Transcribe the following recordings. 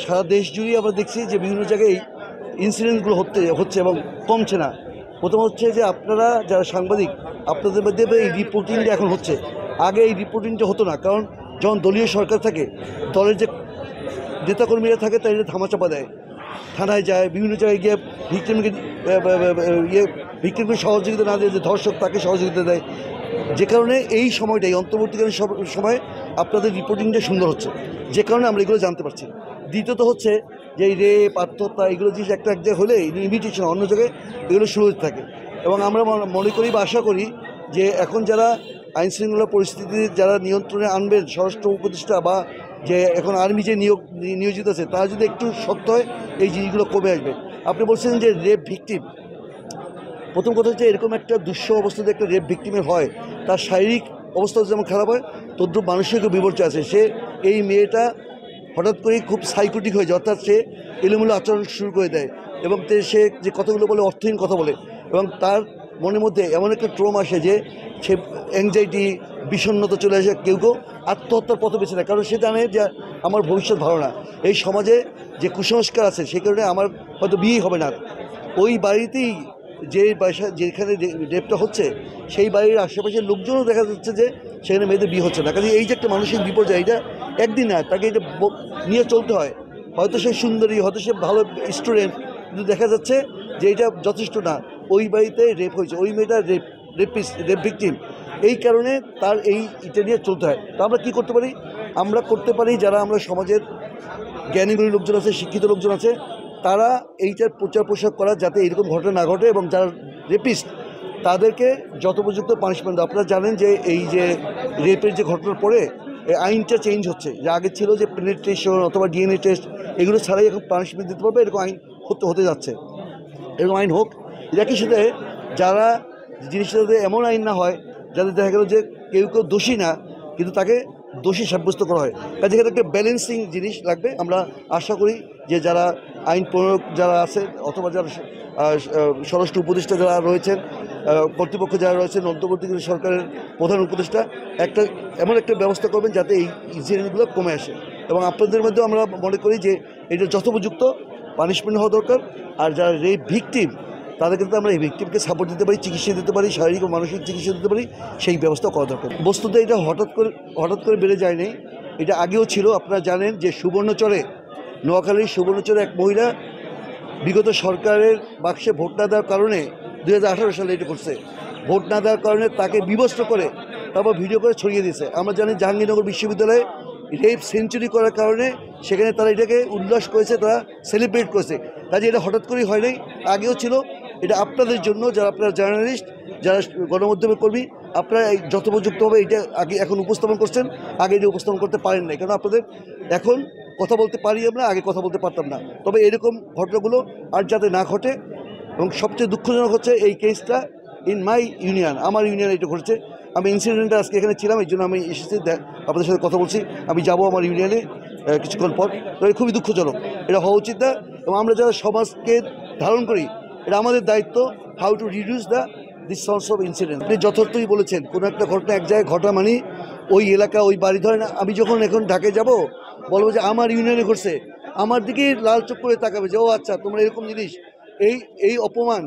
সারা দেশ জুড়ে আমরা দেখছি যে বিভিন্ন জায়গায় ইনসিডেন্টগুলো হচ্ছে এবং কমছে না। প্রথম হচ্ছে যে আপনারা যারা সাংবাদিক, আপনাদের মধ্যে এই রিপোর্টিংটা এখন হচ্ছে, আগে এই রিপোর্টিংটা হতো না। কারণ যখন দলীয় সরকার থাকে, দলের যে নেতাকর্মীরা থাকে তাদের ধামাচাপা দেয়, থানায় যায়, বিভিন্ন জায়গায় গিয়ে ভিক্টিমকে সহযোগিতা না দিয়ে যে ধর্ষক তাকে সহযোগিতা দেয়, যে কারণে এই সময়টাই অন্তর্বর্তীকালীন সময় আপনাদের রিপোর্টিংটা সুন্দর হচ্ছে, যে কারণে আমরা এগুলো জানতে পারছি। দ্বিতীয়ত হচ্ছে যে এই রেপ, আত্মহত্যা এগুলো জিনিস একটা এক জায়গায় হলে ইমিটেশন অন্য জায়গায় এগুলো শুরু হতে থাকে। এবং আমরা মনে করি বা আশা করি যে এখন যারা আইনশৃঙ্খলা পরিস্থিতি যারা নিয়ন্ত্রণে আনবেন, স্বরাষ্ট্র উপদেষ্টা বা যে এখন আর্মি যে নিয়োজিত আছে, তারা যদি একটু শক্ত হয় এই জিনিসগুলো কমে আসবে। আপনি বলছেন যে রেপ ভিকটিম, প্রথম কথা হচ্ছে এরকম একটা দুঃস্ব অবস্থাতে একটা রেপ ভিকটিমের হয়, তার শারীরিক অবস্থা যেমন খারাপ হয়, তদ্রুপ মানসিক বিপর্যয় আছে। সে এই মেয়েটা হঠাৎ করেই খুব সাইকোটিক হয়ে যায়, অর্থাৎ সে এলোমেলো আচরণ শুরু করে দেয় এবং সে যে কথাগুলো বলে অর্থহীন কথা বলে, এবং তার মনের মধ্যে এমন একটা ট্রম আসে যে সে অ্যাংজাইটি, বিষণ্ণতা চলে আসে, কেউ আত্মহত্যার পথ বেছে নেয়। কারণ সে জানে যে আমার ভবিষ্যৎ ভালো না, এই সমাজে যে কুসংস্কার আছে সে কারণে আমার হয়তো বিয়েই হবে না। ওই বাড়িতেই যে বাসা যেখানে রেপটা হচ্ছে সেই বাড়ির আশেপাশের লোকজনও দেখা যাচ্ছে যে সেখানে মেয়েদের বিয়ে হচ্ছে না। কাজে এই যে একটা মানসিক বিপর্যয়, এটা একদিন না, তাকে এটা নিয়ে চলতে হয়। হয়তো সে সুন্দরী, হয়তো সে ভালো স্টুডেন্ট, কিন্তু দেখা যাচ্ছে যে এটা যথেষ্ট না। ওই বাড়িতে রেপ হয়েছে, ওই মেয়েটা রেপ ভিকটিম, এই কারণে তার এটা নিয়ে চলতে হয়। তো আমরা কী করতে পারি? আমরা করতে পারি, যারা আমরা সমাজের জ্ঞানীগুলি লোকজন আছে, শিক্ষিত লোকজন আছে, তারা এইটার প্রচার প্রসার করা যাতে এরকম ঘটনা না ঘটে, এবং যারা রেপিস্ট তাদেরকে যথোপযুক্ত পানিশমেন্ট। আপনারা জানেন যে এই যে রেপের যে ঘটনার পরে আইনটা চেঞ্জ হচ্ছে, যে আগে ছিল যে পেনিট্রেশন অথবা ডিএনএ টেস্ট এগুলো ছাড়াই এখন পানিশমেন্ট দিতে পারবে, এরকম আইন হতে যাচ্ছে। এরকম আইন হোক, একই সাথে যারা জিনিসটাতে এমন আইন না হয় যাতে দেখা গেল যে কেউ দোষী না কিন্তু তাকে দোষী সাব্যস্ত করা হয়। কাজে এখানে একটা ব্যালেন্সিং জিনিস লাগবে। আমরা আশা করি যে যারা আইন প্রয়োগ যারা আছে, অথবা যারা স্বরাষ্ট্র উপদেষ্টা যারা রয়েছেন, কর্তৃপক্ষ যারা রয়েছেন, অন্তর্বর্তীকালীন সরকারের প্রধান উপদেষ্টা এমন একটা ব্যবস্থা করবেন যাতে এই ইনসিডেন্টগুলো কমে আসে। এবং আপনাদের মধ্যেও আমরা মনে করি যে এটা যথোপযুক্ত পানিশমেন্ট হওয়া দরকার। আর যারা রেপ ভিকটিম তাদের কিন্তু আমরা এই ভিকটিমকে সাপোর্ট দিতে পারি, চিকিৎসা দিতে পারি, শারীরিক ও মানসিক চিকিৎসা দিতে পারি, সেই ব্যবস্থা করা দরকার। বস্তুত এটা হঠাৎ করে বেড়ে যায়নি, এটা আগেও ছিল। আপনারা জানেন যে সুবর্ণচরে, নোয়াখালীর সুবর্ণচরে এক মহিলা বিগত সরকারের বাক্সে ভোট না দেওয়ার কারণে 2018 সালে এটা করছে, ভোট না দেওয়ার কারণে তাকে বিবস্ত্র করে তারপর ভিডিও করে ছড়িয়ে দিয়েছে। আমরা জানি জাহাঙ্গীরনগর বিশ্ববিদ্যালয়ে রেপ সেঞ্চুরি করার কারণে সেখানে তারা এটাকে উল্লাস করেছে, তারা সেলিব্রেট করেছে। কাজে এটা হঠাৎ করেই হয় নাই, আগেও ছিল। এটা আপনাদের জন্য, যারা আপনারা জার্নালিস্ট, যারা গণমাধ্যমের কর্মী, আপনারা যথোপযুক্তভাবে এটা এখন উপস্থাপন করছেন, আগে এটা উপস্থাপন করতে পারেন নাই। কারণ আপনাদের এখন কথা বলতে পারি আমরা, আগে কথা বলতে পারতাম না। তবে এরকম ঘটনাগুলো আর যাতে না ঘটে, এবং সবচেয়ে দুঃখজনক হচ্ছে এই কেসটা ইন মাই ইউনিয়ন, আমার ইউনিয়নে এটা ঘটেছে। আমি ইনসিডেন্টটা আজকে এখানে ছিলাম, এই জন্য আমি এসেছি, আপনাদের সাথে কথা বলছি। আমি যাব আমার ইউনিয়নে কিছুক্ষণ পর। তো এটা খুবই দুঃখজনক, এটা হওয়া উচিত না। এবং আমরা যারা সমাজকে ধারণ করি, এটা আমাদের দায়িত্ব, how to reduce this sorts of incident. আপনি যথার্থই বলেছেন, কোনো একটা ঘটনা এক জায়গায় ঘটা মানে ওই এলাকা, ওই বাড়ি, ধরেন আমি যখন এখন ঢাকায় যাব, বলবো যে আমার ইউনিয়নে ঘটছে, আমার দিকেই লাল চোখ করে তাকাবে যে ও আচ্ছা তোমরা এরকম জিনিস, এই অপমান,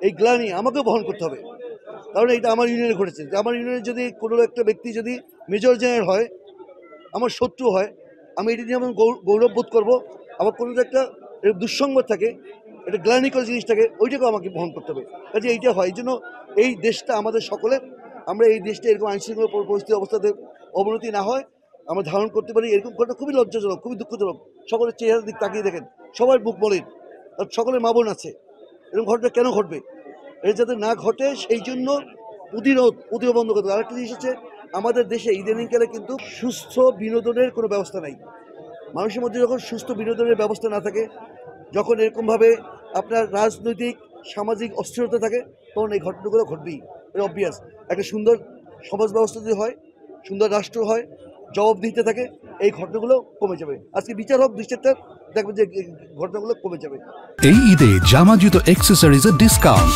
এই গ্লানি আমাকেও বহন করতে হবে, কারণ এটা আমার ইউনিয়নে ঘটেছে। আমার ইউনিয়নে যদি কোনো একটা ব্যক্তি যদি মেজর জেনারেল হয়, আমার শত্রু হয়, আমি এটি নিয়ে আমি গৌরব বোধ করবো। আবার কোনো একটা দুঃসংবাদ থাকে, এটা গ্লানিকর জিনিস থাকে, ওইটাকেও আমাকে বহন করতে হবে। কাজে এইটা হয়, এই জন্য এই দেশটা আমাদের সকলের, আমরা এই দেশটা এরকম আইনশৃঙ্খলা পরিস্থিতি অবস্থাতে অবনতি না হয় আমরা ধারণ করতে পারি। এরকম ঘটনা খুবই লজ্জাজনক, খুবই দুঃখজনক। সকলের চেহারার দিক তাকিয়ে দেখেন, সবার বুক বলেন, সকলের মা বোন আছে। এরকম ঘটনা কেন ঘটবে? এটা যাতে না ঘটে সেই জন্য প্রতিরোধ বন্ধ করতে হবে। আরেকটা জিনিস হচ্ছে, আমাদের দেশে ইদানিংকালে কিন্তু সুস্থ বিনোদনের কোনো ব্যবস্থা নাই। মানুষের মধ্যে যখন সুস্থ বিনোদনের ব্যবস্থা না থাকে, যখন এরকমভাবে আপনার রাজনৈতিক সামাজিক অস্থিরতা থাকে, তখন এই ঘটনাগুলো ঘটবেই, এটা অবভিয়াস। একটা সুন্দর সমাজ ব্যবস্থা যদি হয়, সুন্দর রাষ্ট্র হয়, জবাবদিহিতে থাকে, এই ঘটনাগুলো কমে যাবে। আজকে বিচার হোক 2-4টা, দেখবেন যে ঘটনাগুলো কমে যাবে। এই ঈদে জামা জুতো অ্যাক্সেসরিজের ডিসকাউন্ট।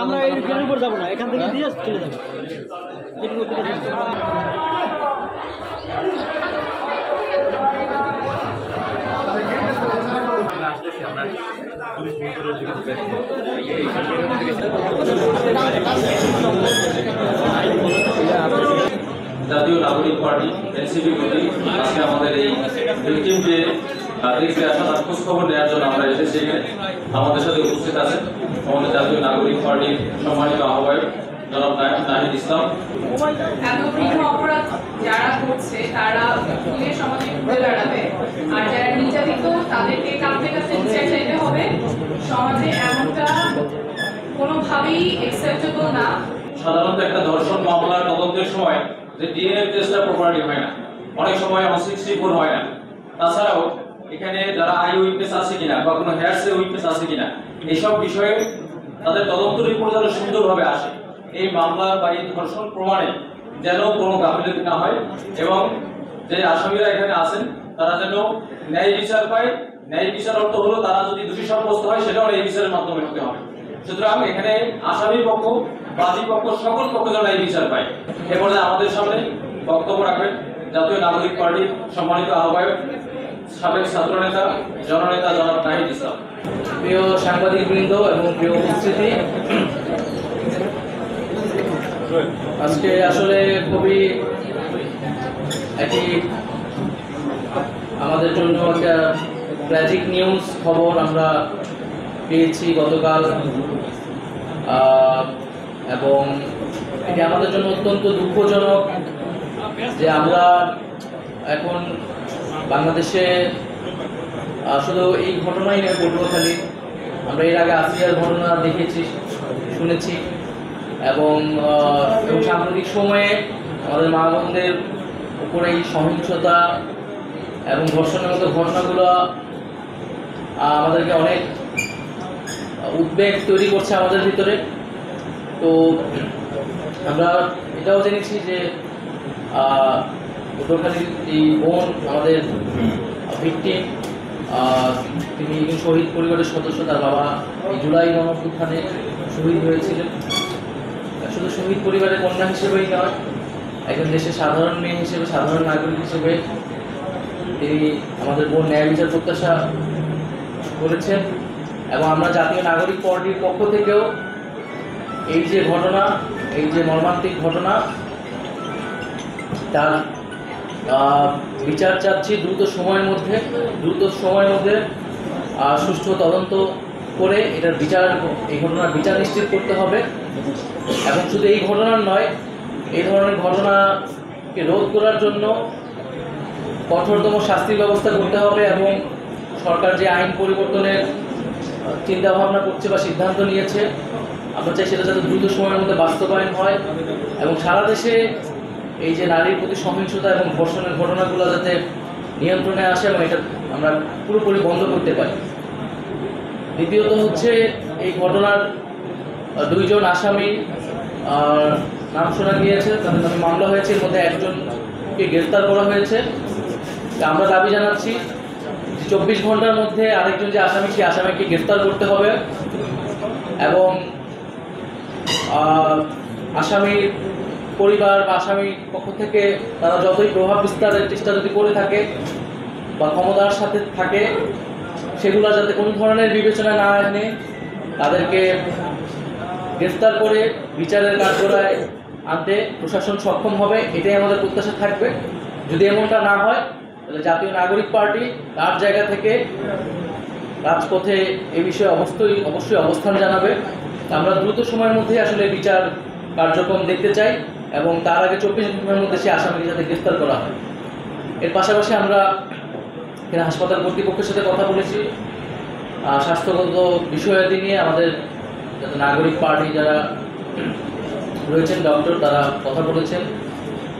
আমরা এই উপর যাবো না, এখান থেকে দিয়ে চলে যাবো। জাতীয় নাগরিক পার্টি এনসিপি প্রতি আজকে আমাদের এই ভিকটিম যে দেশে আসা তার খোঁজ খবর দেওয়ার জন্য আমরা এসেছি। আমাদের সাথে উপস্থিত আছেন আমাদের জাতীয় নাগরিক পার্টির সম্মানিত আহ্বায়ক জনাব নাহিদ ইসলাম। এত বৃহৎ অপরাধ যারা করছে তারা খুলে সমাজে ঘুরে দাঁড়াবে, আর যারা নির্যাতিত তাদেরকে কাছে কাছে বিচার চাইতে হবে। সমাজে এমনটা কোনোভাবেই অ্যাকসেপ্টেবল না। সাধারণত একটা ধর্ষণ মামলার তদন্তের সময় যে ডিএনএ টেস্টটা প্রপারলি হয় না, অনেক সময় 164 হয় না। তাছাড়াও এখানে যারা আই উইটনেস আছে কিনা বা কোনো হেয়ারসে উইটনেস আছে কিনা এইসব বিষয়ে তাদের তদন্ত রিপোর্ট যেন সুন্দরভাবে আসে। এই মামলা বা এই ধর্ষণ প্রমাণে যেন কোনো গাফিলতি না হয় এবং যে আসামিরা এখানে আছেন তারা যেন ন্যায় বিচার পায়। ন্যায় বিচার অর্থ হলো তারা যদি দোষী সাব্যস্ত হয় সেটাও ন্যায় বিচারের মাধ্যমে হতে হবে। সুতরাং এখানে আসামি পক্ষ, বাদী পক্ষ, সকল পক্ষ যেন ন্যায় বিচার পায়। এ পর্যায়ে আমাদের সামনে বক্তব্য রাখবেন জাতীয় নাগরিক পার্টির সম্মানিত আহ্বায়ক সাবেক ছাত্রনেতা জননেতা জনাব নাহিদ ইসলাম। প্রিয় সাংবাদিকবৃন্দ এবং প্রিয় উপস্থিতি, আজকে আসলে খুবই একটি আমাদের জন্য একটা ট্র্যাজিক নিউজ খবর আমরা পেয়েছি গতকাল, এবং এটি আমাদের জন্য অত্যন্ত দুঃখজনক যে আমরা এখন বাংলাদেশে শুধু এই ঘটনাই নয়, পটুয়াখালী আমরা এর আগে আসিয়ার ঘটনা দেখেছি, শুনেছি, এবং সাম্প্রতিক সময়ে আমাদের মা বোনদের উপরে এই সহিংসতা এবং ধর্ষণের মতো ঘটনাগুলো আমাদেরকে অনেক উদ্বেগ তৈরি করছে আমাদের ভিতরে। তো আমরা এটাও জেনেছি যে পটুয়াখালীর এই বোন আমাদের ভিকটিম, তিনি একজন শহীদ পরিবারের সদস্য। তার বাবা এই জুলাই গণঅভ্যুত্থানে শহীদ হয়েছিলেন। শুধু শহীদ পরিবারের কন্যা হিসেবেই নয়, একজন দেশের সাধারণ মেয়ে হিসেবে, সাধারণ নাগরিক হিসেবে তিনি আমাদের বোন ন্যায় বিচার প্রত্যাশা করেছেন। এবং আমরা জাতীয় নাগরিক পার্টির পক্ষ থেকেও এই যে ঘটনা, এই যে মর্মান্তিক ঘটনা, তার বিচার চাচ্ছি দ্রুত সময়ের মধ্যে সুষ্ঠু তদন্ত করে এটার বিচার, এই ঘটনার বিচার নিশ্চিত করতে হবে। এবং শুধু এই ঘটনার নয়, এই ধরনের ঘটনাকে রোধ করার জন্য কঠোরতম শাস্তির ব্যবস্থা করতে হবে। এবং সরকার যে আইন পরিবর্তনের চিন্তাভাবনা করছে বা সিদ্ধান্ত নিয়েছে, আমরা চাই সেটা যাতে দ্রুত সময়ের মধ্যে বাস্তবায়ন হয় এবং সারা দেশে এই যে নারীর প্রতি সহিংসতা এবং ধর্ষণের ঘটনাগুলো যাতে নিয়ন্ত্রণে আসে এবং এটা আমরা পুরোপুরি বন্ধ করতে পারি। দ্বিতীয়ত হচ্ছে এই ঘটনার দুইজন আসামি নাম শোনা গিয়েছে, তাদের নামে মামলা হয়েছে, এর মধ্যে একজনকে গ্রেফতার করা হয়েছে। আমরা দাবি জানাচ্ছি 24 ঘন্টার মধ্যে আরেকজন যে আসামি, সেই আসামিকে গ্রেফতার করতে হবে এবং আসামির পরিবার বা আসামির পক্ষ থেকে তারা যতই প্রভাব বিস্তারের চেষ্টা যদি করে থাকে বা ক্ষমতার সাথে থাকে, সেগুলো যাতে কোনো ধরনের বিবেচনা না এনে তাদেরকে গ্রেফতার করে বিচারের কাঠগড়ায় আনতে প্রশাসন সক্ষম হবে, এটাই আমাদের প্রত্যাশা থাকবে। যদি এমনটা না হয় তাহলে জাতীয় নাগরিক পার্টি তার জায়গা থেকে রাজপথে এই বিষয়ে অবশ্যই অবস্থান জানাবে। আমরা দ্রুত সময়ের মধ্যে আসলে বিচার কার্যক্রম দেখতে চাই এবং তার আগে 24 ঘন্টার মধ্যে সে আসামিকে যাতে গ্রেফতার করা হয়। এর পাশাপাশি আমরা এখানে হাসপাতাল কর্তৃপক্ষের সাথে কথা বলেছি, স্বাস্থ্যগত বিষয়াদি নিয়ে আমাদের যাতে নাগরিক পার্টি যারা রয়েছেন, ডক্টর, তারা কথা বলেছেন।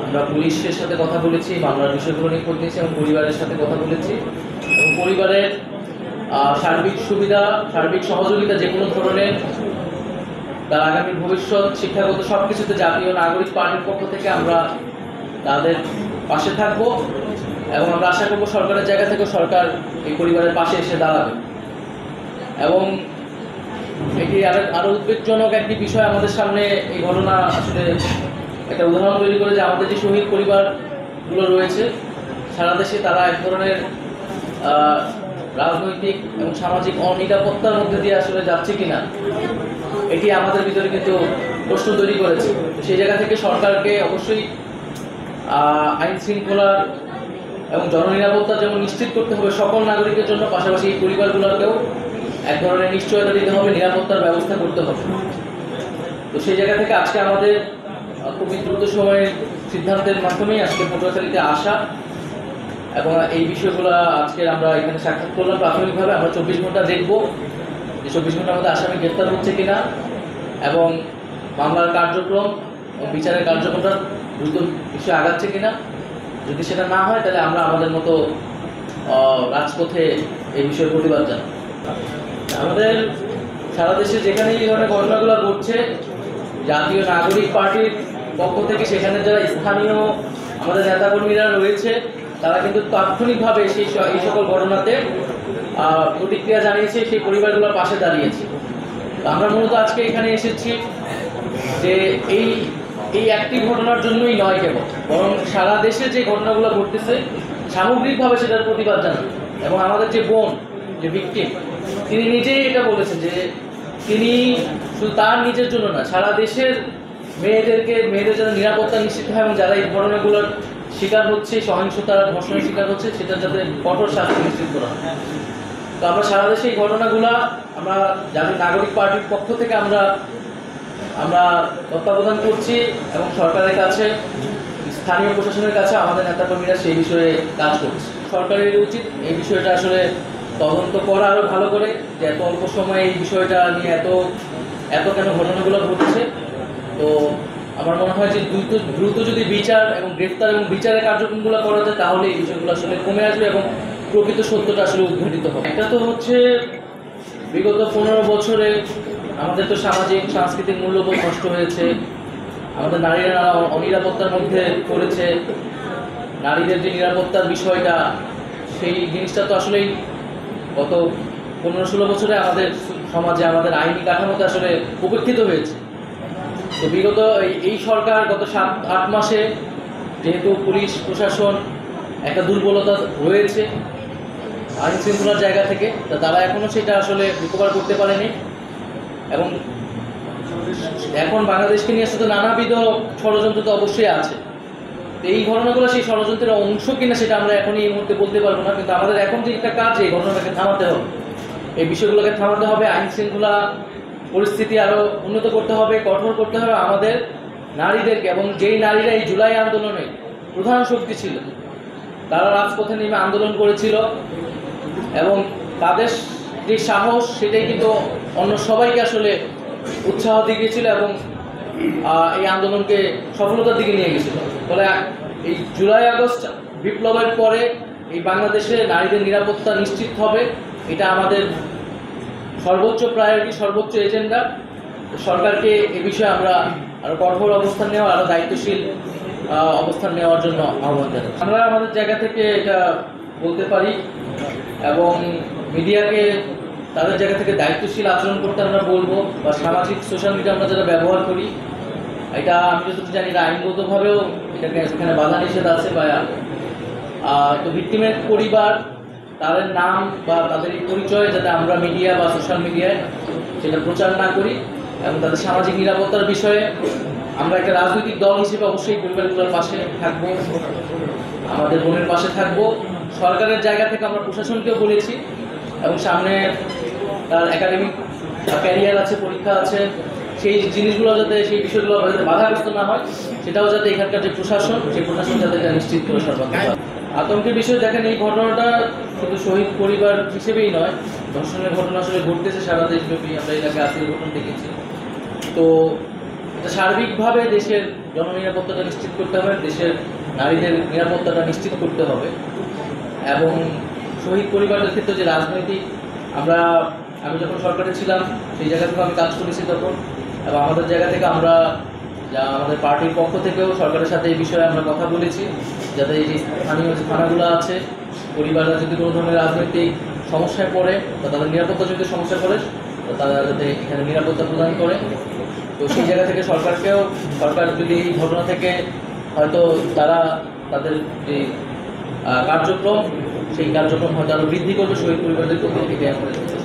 আমরা পুলিশের সাথে কথা বলেছি, মামলার বিষয়গুলো নিয়ে খোঁজ নিয়েছি এবং পরিবারের সাথে কথা বলেছি এবং পরিবারের সার্বিক সুবিধা, সার্বিক সহযোগিতা যে কোনো ধরনের, তার আগামী ভবিষ্যৎ, শিক্ষাগত সব কিছুতে জাতীয় নাগরিক পার্টির পক্ষ থেকে আমরা তাদের পাশে থাকব এবং আমরা আশা করব সরকারের জায়গা থেকে সরকার এই পরিবারের পাশে এসে দাঁড়াবে। এবং এটি আরও উদ্বেগজনক একটি বিষয় আমাদের সামনে এই ঘটনা আসলে একটা উদাহরণ তৈরি করে যে আমাদের যে শহীদ পরিবারগুলো রয়েছে সারা দেশে, তারা এক ধরনের রাজনৈতিক এবং সামাজিক অনিরাপত্তার মধ্যে দিয়ে আসলে যাচ্ছে কিনা, এটি আমাদের ভিতরে কিন্তু প্রশ্ন তৈরি করেছে। সেই জায়গা থেকে সরকারকে অবশ্যই আইন শৃঙ্খলার এবং জননিরাপত্তা যেমন নিশ্চিত করতে হবে সকল নাগরিকের জন্য, পাশাপাশি এই পরিবারগুলোকেও এক ধরনের নিশ্চয়তা দিতে হবে, নিরাপত্তার ব্যবস্থা করতে হবে। তো সেই জায়গা থেকে আজকে আমাদের খুবই দ্রুত সময়ের সিদ্ধান্তের মাধ্যমেই আজকে পটুয়াখালীতে আসা এবং এই বিষয়গুলো আজকে আমরা এখানে সাক্ষাৎ করলাম। প্রাথমিকভাবে আমরা 24 ঘন্টা দেখব যে 24 ঘন্টার মধ্যে আসামি গ্রেফতার হচ্ছে কিনা এবং মামলার কার্যক্রম এবং বিচারের কার্যক্রমটা দ্রুত বিষয়ে আগাচ্ছে কিনা। যদি সেটা না হয় তাহলে আমরা আমাদের মতো রাজপথে এই বিষয়ে প্রতিবাদ জানাই। আমাদের সারা দেশে যেখানে এই ধরনের ঘটনাগুলো ঘটছে, জাতীয় নাগরিক পার্টির পক্ষ থেকে সেখানে যারা স্থানীয় আমাদের নেতাকর্মীরা রয়েছে তারা কিন্তু তাৎক্ষণিকভাবে এই সকল ঘটনাতে প্রতিক্রিয়া জানিয়েছে, সেই পরিবারগুলোর পাশে দাঁড়িয়েছে। আমরা মূলত আজকে এখানে এসেছি যে এই একটি ঘটনার জন্যই নয় কেবল, বরং সারা দেশে যে ঘটনাগুলো ঘটতেছে সামগ্রিকভাবে সেটার প্রতিবাদ জানান। এবং আমাদের যে বোন, যে ভিকটিম, তিনি নিজেই এটা বলেছেন যে তিনি শুধু তার নিজের জন্য না, সারা দেশের মেয়েদের যাতে নিরাপত্তা নিশ্চিত হয় এবং যারা এই ঘটনাগুলোর শিকার হচ্ছে, সহিংসতার ধর্ষণের শিকার হচ্ছে, সেটা যাতে কঠোর শাস্তি নিশ্চিত করা হয়। তো আমরা সারা দেশে এই ঘটনাগুলো আমরা জাতীয় নাগরিক পার্টির পক্ষ থেকে আমরা তত্ত্বাবধান করছি এবং সরকারের কাছে, স্থানীয় প্রশাসনের কাছে আমাদের নেতাকর্মীরা সেই বিষয়ে কাজ করছে। সরকারের উচিত এই বিষয়টা আসলে তদন্ত করা আরও ভালো করে, যে এত অল্প সময়ে এই বিষয়টা নিয়ে এত কেন ঘটনাগুলো ঘটছে। তো আমার মনে হয় যে দ্রুত যদি বিচার এবং গ্রেফতার এবং বিচারের কার্যক্রমগুলো করা যায় তাহলে এই বিষয়গুলো আসলে কমে আসবে এবং প্রকৃত সত্যটা আসলে উদ্ঘাটিত হবে। একটা তো হচ্ছে বিগত 15 বছরে আমাদের তো সামাজিক সাংস্কৃতিক মূল্যবোধ নষ্ট হয়েছে, আমাদের নারীরা অনিরাপত্তার মধ্যে পড়েছে। নারীদের যে নিরাপত্তার বিষয়টা, সেই জিনিসটা তো আসলেই গত 15-16 বছরে আমাদের সমাজে, আমাদের আইনি কাঠামোতে আসলে উপেক্ষিত হয়েছে। তো বিগত এই সরকার গত 7-8 মাসে যেহেতু পুলিশ প্রশাসন একটা দুর্বলতা রয়েছে আইন শৃঙ্খলার জায়গা থেকে, তা তারা এখনও সেটা আসলে রিকভার করতে পারেনি এবং এখন বাংলাদেশকে নিয়ে আসলে নানাবিধ ষড়যন্ত্র তো অবশ্যই আছে। তো এই ঘটনাগুলো সেই ষড়যন্ত্রের অংশ কিনা সেটা আমরা এখনই এই মুহূর্তে বলতে পারবো না, কিন্তু আমাদের এখন যে একটা কাজ, এই ঘটনাটাকে থামাতে হবে, এই বিষয়গুলোকে থামাতে হবে, আইন শৃঙ্খলা পরিস্থিতি আরও উন্নত করতে হবে, কঠোর করতে হবে আমাদের নারীদেরকে। এবং যেই নারীরা এই জুলাই আন্দোলনে প্রধান শক্তি ছিল, তারা রাজপথে নেমে আন্দোলন করেছিল এবং তাদের যে সাহস সেটাই কিন্তু অন্য সবাইকে আসলে উৎসাহ দিয়েছিল এবং এই আন্দোলনকে সফলতার দিকে নিয়ে গেছিল। ফলে এই জুলাই আগস্ট বিপ্লবের পরে এই বাংলাদেশে নারীদের নিরাপত্তা নিশ্চিত হবে, এটা আমাদের সর্বোচ্চ প্রায়োরিটি, সর্বোচ্চ এজেন্ডা। সরকারকে এ বিষয়ে আমরা আরও কঠোর অবস্থান নেওয়া, আরও দায়িত্বশীল অবস্থান নেওয়ার জন্য আহ্বান জানাই। আমরা আমাদের জায়গা থেকে এটা বলতে পারি এবং মিডিয়াকে তাদের জায়গা থেকে দায়িত্বশীল আচরণ করতে আমরা বলবো, বা সামাজিক সোশ্যাল মিডিয়া আমরা যারা ব্যবহার করি, এটা আমি যতটুকু জানি এটা আইনগতভাবেও এখানে বাধা নিষেধ আছে। বা তো ভিকটিমের পরিবার, তাদের নাম বা তাদের এই পরিচয় যাতে আমরা মিডিয়া বা সোশ্যাল মিডিয়ায় সেটা প্রচার না করি এবং তাদের সামাজিক নিরাপত্তার বিষয়ে আমরা একটা রাজনৈতিক দল হিসেবে অবশ্যই পরিবারগুলোর পাশে থাকবো, আমাদের বোনের পাশে থাকবো। সরকারের জায়গা থেকে আমরা প্রশাসনকেও বলেছি এবং সামনে তার একাডেমিক ক্যারিয়ার আছে, পরীক্ষা আছে, সেই জিনিসগুলো যাতে, সেই বিষয়গুলো যাতে বাধাগ্রস্ত না হয়, সেটাও যাতে এখানকার যে প্রশাসন, সেই প্রশাসন যাতে এটা নিশ্চিত করে সর্বাত্মক। আতঙ্কের বিষয় দেখেন, এই ঘটনাটা শুধু শহীদ পরিবার হিসেবেই নয়, ধর্ষণের ঘটনা আসলে ঘটতেছে সারা দেশব্যাপী। আমরা এর আগে আসলে ঘটনা দেখেছি। তো এটা সার্বিকভাবে দেশের জননিরাপত্তাটা নিশ্চিত করতে হবে, দেশের নারীদের নিরাপত্তাটা নিশ্চিত করতে হবে এবং শহীদ পরিবারের ক্ষেত্রে যে রাজনৈতিক, আমি যখন সরকারে ছিলাম সেই জায়গা থেকে আমি কাজ করেছি তখন, এবং আমাদের জায়গা থেকে আমরা আমাদের পার্টির পক্ষ থেকেও সরকারের সাথে এই বিষয়ে আমরা কথা বলেছি, যাতে এই যে স্থানীয় যে থানাগুলো আছে, পরিবাররা যদি কোনো ধরনের রাজনৈতিক সমস্যায় পড়ে বা তাদের নিরাপত্তা যদি সমস্যায় পড়ে, তারা যাতে এখানে নিরাপত্তা প্রদান করে তো সেই জায়গা থেকে সরকার যদি এই ঘটনা থেকে হয়তো তারা তাদের যে কার্যক্রম সেই কার্যক্রম হয়তো আরও বৃদ্ধি করবে শহীদ পরিবারদের প্রতি, এটাই আমাদের